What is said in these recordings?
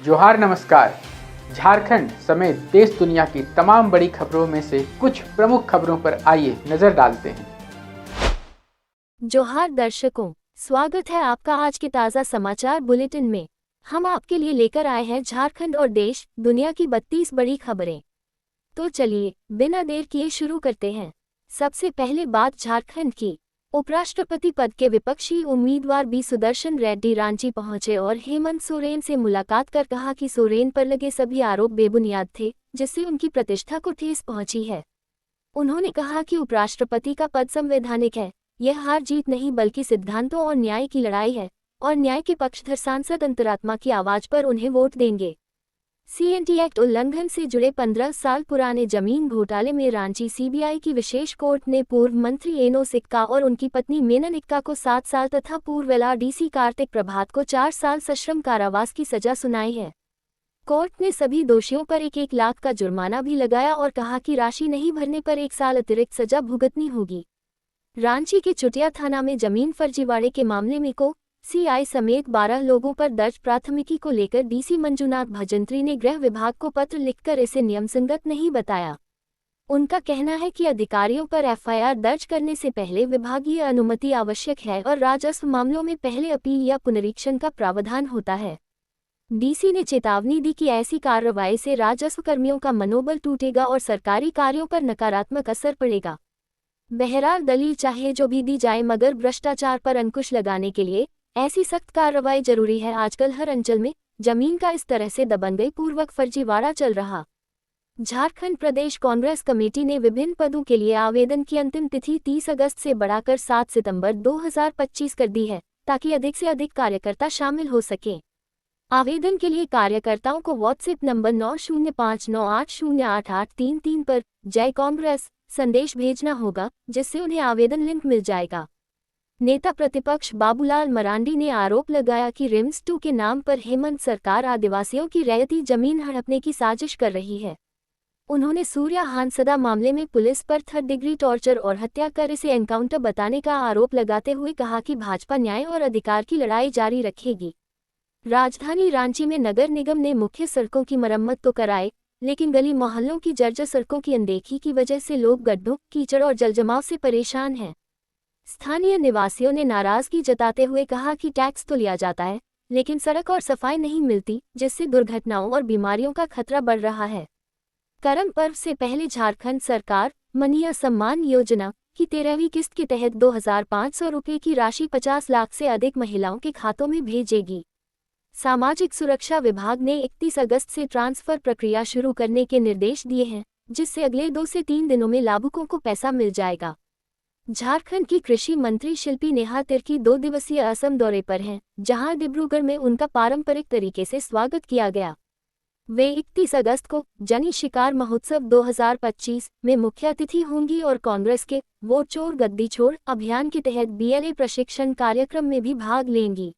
जोहार नमस्कार। झारखंड समेत देश दुनिया की तमाम बड़ी खबरों में से कुछ प्रमुख खबरों पर आइए नजर डालते हैं। जोहार दर्शकों, स्वागत है आपका आज के ताज़ा समाचार बुलेटिन में। हम आपके लिए लेकर आए हैं झारखंड और देश दुनिया की 32 बड़ी खबरें। तो चलिए बिना देर किए शुरू करते हैं। सबसे पहले बात झारखंड की। उपराष्ट्रपति पद के विपक्षी उम्मीदवार बी सुदर्शन रेड्डी रांची पहुंचे और हेमंत सोरेन से मुलाकात कर कहा कि सोरेन पर लगे सभी आरोप बेबुनियाद थे, जिससे उनकी प्रतिष्ठा को ठेस पहुंची है। उन्होंने कहा कि उपराष्ट्रपति का पद संवैधानिक है, यह हार जीत नहीं बल्कि सिद्धांतों और न्याय की लड़ाई है, और न्याय के पक्षधर सांसद अंतरात्मा की आवाज पर उन्हें वोट देंगे। सीएनटी एक्ट उल्लंघन से जुड़े 15 साल पुराने जमीन घोटाले में रांची सीबीआई की विशेष कोर्ट ने पूर्व मंत्री एनोस इक्का और उनकी पत्नी मेनन इक्का को 7 साल तथा पूर्व एलआरडीसी कार्तिक प्रभात को 4 साल सश्रम कारावास की सजा सुनाई है। कोर्ट ने सभी दोषियों पर 1-1 लाख का जुर्माना भी लगाया और कहा कि राशि नहीं भरने पर 1 साल अतिरिक्त सजा भुगतनी होगी। रांची के चुटिया थाना में जमीन फर्जीवाड़े के मामले में सीआई समेत 12 लोगों पर दर्ज प्राथमिकी को लेकर डीसी मंजूनाथ भजंत्री ने गृह विभाग को पत्र लिखकर इसे नियमसंगत नहीं बताया। उनका कहना है कि अधिकारियों पर एफआईआर दर्ज करने से पहले विभागीय अनुमति आवश्यक है और राजस्व मामलों में पहले अपील या पुनरीक्षण का प्रावधान होता है। डीसी ने चेतावनी दी कि ऐसी कार्रवाई से राजस्व कर्मियों का मनोबल टूटेगा और सरकारी कार्यों पर नकारात्मक असर पड़ेगा। बहरहाल दलील चाहे जो भी दी जाए, मगर भ्रष्टाचार पर अंकुश लगाने के लिए ऐसी सख्त कार्रवाई जरूरी है। आजकल हर अंचल में जमीन का इस तरह से दबंगई पूर्वक फर्जीवाड़ा चल रहा। झारखंड प्रदेश कांग्रेस कमेटी ने विभिन्न पदों के लिए आवेदन की अंतिम तिथि 30 अगस्त से बढ़ाकर 7 सितंबर 2025 कर दी है, ताकि अधिक से अधिक कार्यकर्ता शामिल हो सकें। आवेदन के लिए कार्यकर्ताओं को व्हाट्सएप नंबर 9059808833 पर जय कांग्रेस संदेश भेजना होगा, जिससे उन्हें आवेदन लिंक मिल जाएगा। नेता प्रतिपक्ष बाबूलाल मरांडी ने आरोप लगाया कि रिम्स 2 के नाम पर हेमंत सरकार आदिवासियों की रैयती जमीन हड़पने की साजिश कर रही है। उन्होंने सूर्या हांसदा मामले में पुलिस पर 3rd डिग्री टॉर्चर और हत्या कर इसे एनकाउंटर बताने का आरोप लगाते हुए कहा कि भाजपा न्याय और अधिकार की लड़ाई जारी रखेगी। राजधानी रांची में नगर निगम ने मुख्य सड़कों की मरम्मत तो कराई, लेकिन गली मोहल्लों की जर्जर सड़कों की अनदेखी की वजह से लोग गड्ढों, कीचड़ और जलजमाव से परेशान हैं। स्थानीय निवासियों ने नाराजगी जताते हुए कहा कि टैक्स तो लिया जाता है, लेकिन सड़क और सफाई नहीं मिलती, जिससे दुर्घटनाओं और बीमारियों का खतरा बढ़ रहा है। करम पर्व से पहले झारखंड सरकार मनीय सम्मान योजना की 13वीं किस्त के तहत 2500 रुपये की राशि 50 लाख से अधिक महिलाओं के खातों में भेजेगी। सामाजिक सुरक्षा विभाग ने 31 अगस्त से ट्रांसफर प्रक्रिया शुरू करने के निर्देश दिए हैं, जिससे अगले 2 से 3 दिनों में लाभुकों को पैसा मिल जाएगा। झारखंड की कृषि मंत्री शिल्पी नेहा तिर्की 2 दिवसीय असम दौरे पर हैं, जहां डिब्रूगढ़ में उनका पारंपरिक तरीके से स्वागत किया गया। वे 31 अगस्त को जनी शिकार महोत्सव 2025 में मुख्य अतिथि होंगी और कांग्रेस के वोट चोर गद्दी छोड़ अभियान के तहत बीएलए प्रशिक्षण कार्यक्रम में भी भाग लेंगी।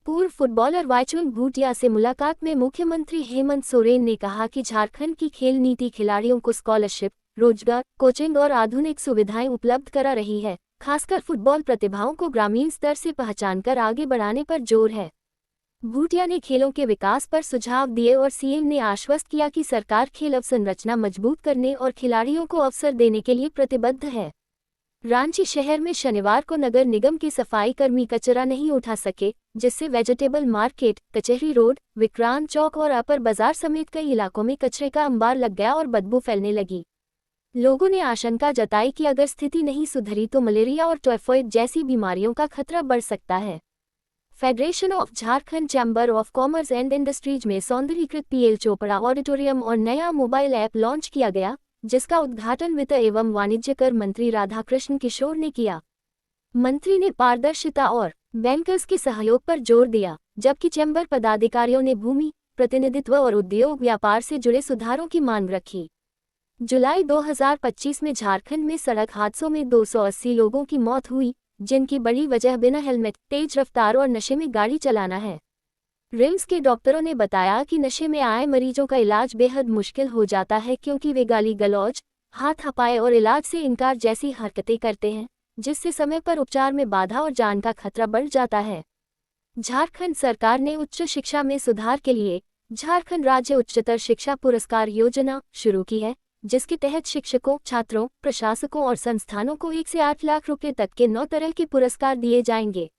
पूर्व फुटबॉलर वाइचुंग भूटिया से मुलाकात में मुख्यमंत्री हेमंत सोरेन ने कहा कि झारखंड की खेल नीति खिलाड़ियों को स्कॉलरशिप, रोजगार, कोचिंग और आधुनिक सुविधाएं उपलब्ध करा रही है। खासकर फुटबॉल प्रतिभाओं को ग्रामीण स्तर से पहचानकर आगे बढ़ाने पर जोर है। भूटिया ने खेलों के विकास पर सुझाव दिए और सीएम ने आश्वस्त किया कि सरकार खेल अवसंरचना मजबूत करने और खिलाड़ियों को अवसर देने के लिए प्रतिबद्ध है। रांची शहर में शनिवार को नगर निगम के सफाई कर्मी कचरा नहीं उठा सके, जिससे वेजिटेबल मार्केट, कचहरी रोड, विक्रांत चौक और अपर बाजार समेत कई इलाकों में कचरे का अंबार लग गया और बदबू फैलने लगी। लोगों ने आशंका जताई कि अगर स्थिति नहीं सुधरी तो मलेरिया और टाइफॉइड जैसी बीमारियों का खतरा बढ़ सकता है। Federation of Jharkhand chamber of commerce and industries में सौंदर्यीकृत पीएल चोपड़ा ऑडिटोरियम और नया मोबाइल ऐप लॉन्च किया गया, जिसका उद्घाटन वित्त एवं वाणिज्य कर मंत्री राधाकृष्ण किशोर ने किया। मंत्री ने पारदर्शिता और बैंकर्स के सहयोग पर जोर दिया, जबकि चैम्बर पदाधिकारियों ने भूमि प्रतिनिधित्व और उद्योग व्यापार से जुड़े सुधारों की मांग रखी। जुलाई 2025 में झारखंड में सड़क हादसों में 280 लोगों की मौत हुई, जिनकी बड़ी वजह बिना हेलमेट, तेज रफ्तार और नशे में गाड़ी चलाना है। रिम्स के डॉक्टरों ने बताया कि नशे में आए मरीजों का इलाज बेहद मुश्किल हो जाता है, क्योंकि वे गाली गलौज, हाथ हपाए और इलाज से इनकार जैसी हरकतें करते हैं, जिससे समय पर उपचार में बाधा और जान का खतरा बढ़ जाता है। झारखंड सरकार ने उच्च शिक्षा में सुधार के लिए झारखंड राज्य उच्चतर शिक्षा पुरस्कार योजना शुरू की है, जिसके तहत शिक्षकों, छात्रों, प्रशासकों और संस्थानों को 1 से 8 लाख रुपए तक के 9 तरह के पुरस्कार दिए जाएंगे।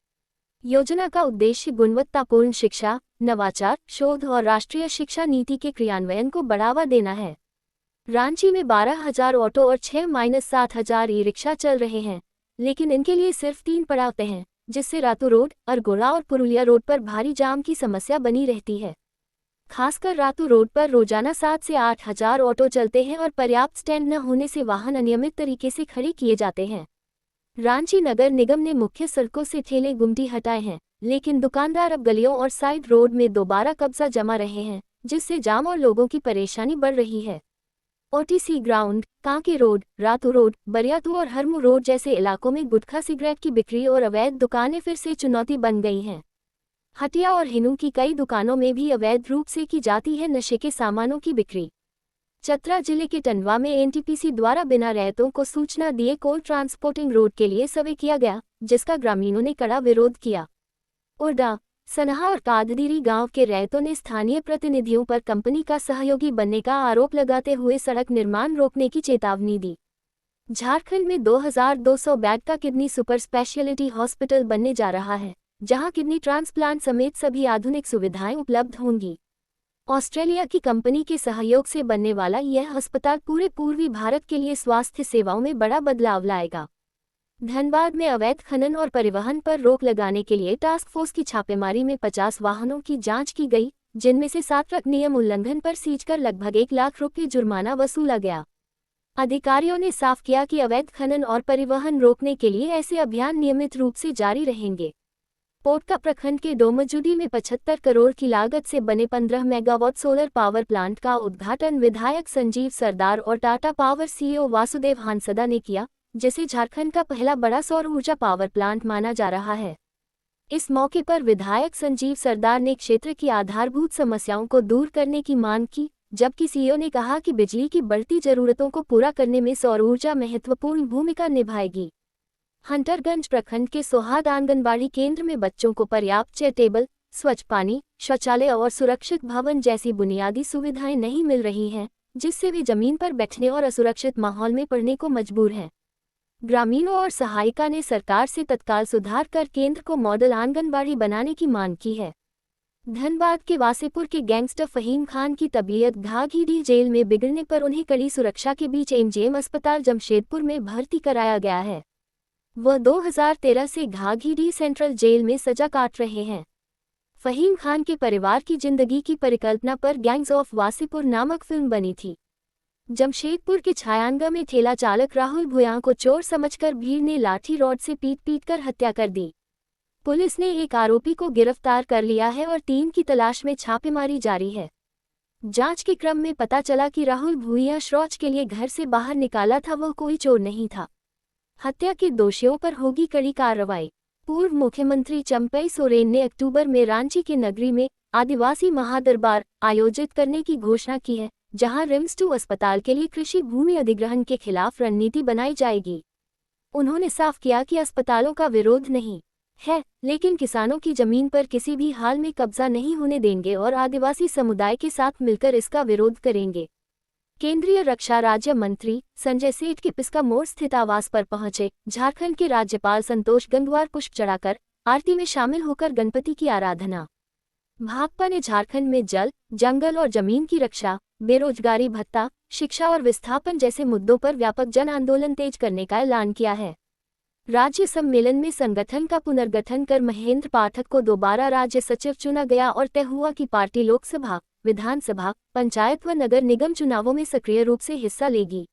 योजना का उद्देश्य गुणवत्तापूर्ण शिक्षा, नवाचार, शोध और राष्ट्रीय शिक्षा नीति के क्रियान्वयन को बढ़ावा देना है। रांची में 12,000 ऑटो और 6-7,000 ई-रिक्शा चल रहे हैं, लेकिन इनके लिए सिर्फ 3 पड़ाव हैं, जिससे रातू रोड, अरगोड़ा और पुरुलिया रोड पर भारी जाम की समस्या बनी रहती है। खासकर रातू रोड पर रोजाना 7 से 8,000 ऑटो चलते हैं और पर्याप्त स्टैंड न होने से वाहन अनियमित तरीके से खड़े किए जाते हैं। रांची नगर निगम ने मुख्य सड़कों से ठेले गुमटी हटाए हैं, लेकिन दुकानदार अब गलियों और साइड रोड में दोबारा कब्जा जमा रहे हैं, जिससे जाम और लोगों की परेशानी बढ़ रही है। OTC ground, Kanke road, Ratu road, Bariatu और हरमू रोड जैसे इलाकों में गुटखा सिगरेट की बिक्री और अवैध दुकानें फिर से चुनौती बन गई हैं। हटिया और हिनू की कई दुकानों में भी अवैध रूप से की जाती है नशे के सामानों की बिक्री। चतरा जिले के टंडवा में एनटीपीसी द्वारा बिना रैयतों को सूचना दिए कोल ट्रांसपोर्टिंग रोड के लिए सर्वे किया गया, जिसका ग्रामीणों ने कड़ा विरोध किया। उर्डा, सनहा और काददीरी गांव के रैयतों ने स्थानीय प्रतिनिधियों पर कंपनी का सहयोगी बनने का आरोप लगाते हुए सड़क निर्माण रोकने की चेतावनी दी। झारखंड में 2,200 बेड का किडनी सुपर स्पेशलिटी हॉस्पिटल बनने जा रहा है, जहां किडनी ट्रांसप्लांट समेत सभी आधुनिक सुविधाएं उपलब्ध होंगी। ऑस्ट्रेलिया की कंपनी के सहयोग से बनने वाला यह अस्पताल पूरे पूर्वी भारत के लिए स्वास्थ्य सेवाओं में बड़ा बदलाव लाएगा। धनबाद में अवैध खनन और परिवहन पर रोक लगाने के लिए टास्क फोर्स की छापेमारी में 50 वाहनों की जांच की गई, जिनमें से 7 ट्रक नियम उल्लंघन पर सीज कर लगभग 1 लाख रुपये जुर्माना वसूला गया। अधिकारियों ने साफ किया कि अवैध खनन और परिवहन रोकने के लिए ऐसे अभियान नियमित रूप से जारी रहेंगे। पोटका प्रखंड के डोमजुडी में 75 करोड़ की लागत से बने 15 मेगावाट सोलर पावर प्लांट का उद्घाटन विधायक संजीव सरदार और टाटा पावर सीईओ वासुदेव हांसदा ने किया, जिसे झारखंड का पहला बड़ा सौर ऊर्जा पावर प्लांट माना जा रहा है। इस मौके पर विधायक संजीव सरदार ने क्षेत्र की आधारभूत समस्याओं को दूर करने की मांग की, जबकि सीईओ ने कहा कि बिजली की बढ़ती जरूरतों को पूरा करने में सौर ऊर्जा महत्वपूर्ण भूमिका निभाएगी। हंटरगंज प्रखंड के सोहाद आंगनबाड़ी केंद्र में बच्चों को पर्याप्त चेयर टेबल, स्वच्छ पानी, शौचालय और सुरक्षित भवन जैसी बुनियादी सुविधाएं नहीं मिल रही हैं, जिससे वे जमीन पर बैठने और असुरक्षित माहौल में पढ़ने को मजबूर हैं। ग्रामीणों और सहायिका ने सरकार से तत्काल सुधार कर केंद्र को मॉडल आंगनबाड़ी बनाने की मांग की है। धनबाद के वासेपुर के गैंगस्टर फहीम खान की तबीयत घाघीडीह जेल में बिगड़ने पर उन्हें कड़ी सुरक्षा के बीच एमजीएम अस्पताल जमशेदपुर में भर्ती कराया गया है। वह 2013 से घाघीडीह सेंट्रल जेल में सजा काट रहे हैं। फहीम खान के परिवार की जिंदगी की परिकल्पना पर गैंग्स ऑफ वासेपुर नामक फिल्म बनी थी। जमशेदपुर के छायांगा में ठेला चालक राहुल भुयां को चोर समझकर भीड़ ने लाठी रॉड से पीट कर हत्या कर दी। पुलिस ने एक आरोपी को गिरफ्तार कर लिया है और 3 की तलाश में छापेमारी जारी है। जांच के क्रम में पता चला कि राहुल भुइयां शौच के लिए घर से बाहर निकाला था, वह कोई चोर नहीं था। हत्या के दोषियों पर होगी कड़ी कार्रवाई। पूर्व मुख्यमंत्री चंपई सोरेन ने अक्टूबर में रांची के नगरी में आदिवासी महादरबार आयोजित करने की घोषणा की है, जहां रिम्स 2 अस्पताल के लिए कृषि भूमि अधिग्रहण के खिलाफ रणनीति बनाई जाएगी। उन्होंने साफ किया कि अस्पतालों का विरोध नहीं है, लेकिन किसानों की जमीन पर किसी भी हाल में कब्जा नहीं होने देंगे और आदिवासी समुदाय के साथ मिलकर इसका विरोध करेंगे। केंद्रीय रक्षा राज्य मंत्री संजय सेठ के पिस्का मोड़ स्थित आवास पर पहुंचे झारखंड के राज्यपाल संतोष गंगवार पुष्प चढ़ाकर आरती में शामिल होकर गणपति की आराधना। भाकपा ने झारखंड में जल, जंगल और जमीन की रक्षा, बेरोजगारी भत्ता, शिक्षा और विस्थापन जैसे मुद्दों पर व्यापक जन आंदोलन तेज करने का ऐलान किया है। राज्य सम्मेलन में संगठन का पुनर्गठन कर महेंद्र पाठक को दोबारा राज्य सचिव चुना गया और तय हुआ कि पार्टी लोकसभा, विधानसभा, पंचायत व नगर निगम चुनावों में सक्रिय रूप से हिस्सा लेगी।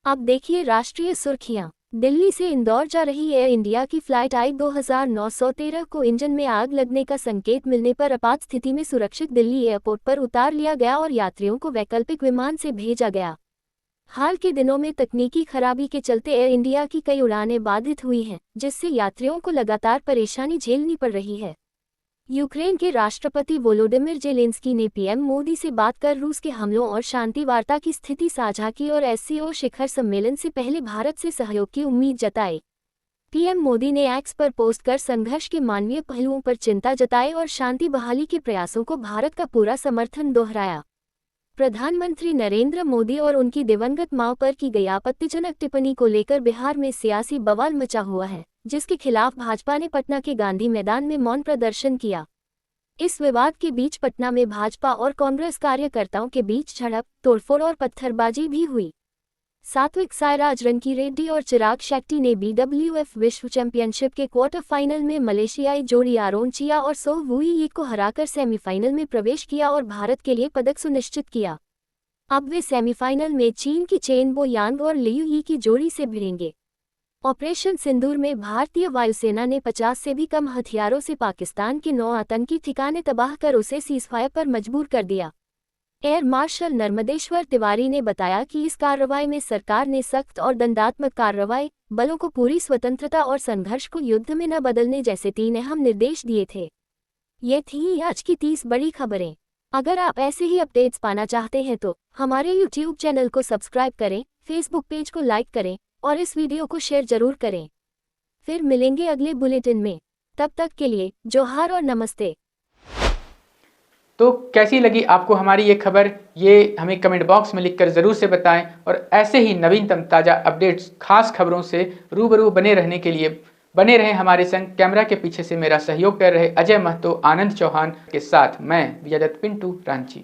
अब देखिए राष्ट्रीय सुर्खियां। दिल्ली से इंदौर जा रही एयर इंडिया की फ्लाइट I-2913 को इंजन में आग लगने का संकेत मिलने पर आपात स्थिति में सुरक्षित दिल्ली एयरपोर्ट पर उतार लिया गया और यात्रियों को वैकल्पिक विमान से भेजा गया। हाल के दिनों में तकनीकी खराबी के चलते एयर इंडिया की कई उड़ानें बाधित हुई हैं, जिससे यात्रियों को लगातार परेशानी झेलनी पड़ रही है। यूक्रेन के राष्ट्रपति वोलोडिमिर जेलेंस्की ने पीएम मोदी से बात कर रूस के हमलों और शांति वार्ता की स्थिति साझा की और एससीओ शिखर सम्मेलन से पहले भारत से सहयोग की उम्मीद जताई। पीएम मोदी ने एक्स पर पोस्ट कर संघर्ष के मानवीय पहलुओं पर चिंता जताई और शांति बहाली के प्रयासों को भारत का पूरा समर्थन दोहराया। प्रधानमंत्री नरेंद्र मोदी और उनकी दिवंगत मां पर की गई आपत्तिजनक टिप्पणी को लेकर बिहार में सियासी बवाल मचा हुआ है, जिसके खिलाफ भाजपा ने पटना के गांधी मैदान में मौन प्रदर्शन किया। इस विवाद के बीच पटना में भाजपा और कांग्रेस कार्यकर्ताओं के बीच झड़प, तोड़फोड़ और पत्थरबाजी भी हुई। सात्विक साईराज रंकीरेड्डी और चिराग शेट्टी ने बीडब्ल्यूएफ विश्व चैंपियनशिप के क्वार्टर फाइनल में मलेशियाई जोड़ी आरोन चिया और सो वुई यी को हराकर सेमीफाइनल में प्रवेश किया और भारत के लिए पदक सुनिश्चित किया। अब वे सेमीफाइनल में चीन की चेन बो यांग और लियू यी की जोड़ी से भिड़ेंगे। ऑपरेशन सिंदूर में भारतीय वायुसेना ने 50 से भी कम हथियारों से पाकिस्तान के 9 आतंकी ठिकाने तबाह कर उसे सीजफायर पर मजबूर कर दिया। एयर मार्शल नर्मदेश्वर तिवारी ने बताया कि इस कार्रवाई में सरकार ने सख्त और दंडात्मक कार्रवाई, बलों को पूरी स्वतंत्रता और संघर्ष को युद्ध में न बदलने जैसे 3 अहम निर्देश दिए थे। ये थी आज की 30 बड़ी खबरें। अगर आप ऐसे ही अपडेट्स पाना चाहते हैं तो हमारे यूट्यूब चैनल को सब्सक्राइब करें, फेसबुक पेज को लाइक करें और इस वीडियो को शेयर जरूर करें। फिर मिलेंगे अगले बुलेटिन में। तब तक के लिए जोहार और नमस्ते। तो कैसी लगी आपको हमारी ये खबर, ये हमें कमेंट बॉक्स में लिखकर ज़रूर से बताएं और ऐसे ही नवीनतम ताज़ा अपडेट्स, खास खबरों से रूबरू बने रहने के लिए बने रहें हमारे संग। कैमरा के पीछे से मेरा सहयोग कर रहे अजय महतो, आनंद चौहान के साथ मैं विजयदत्त पिंटू रांची।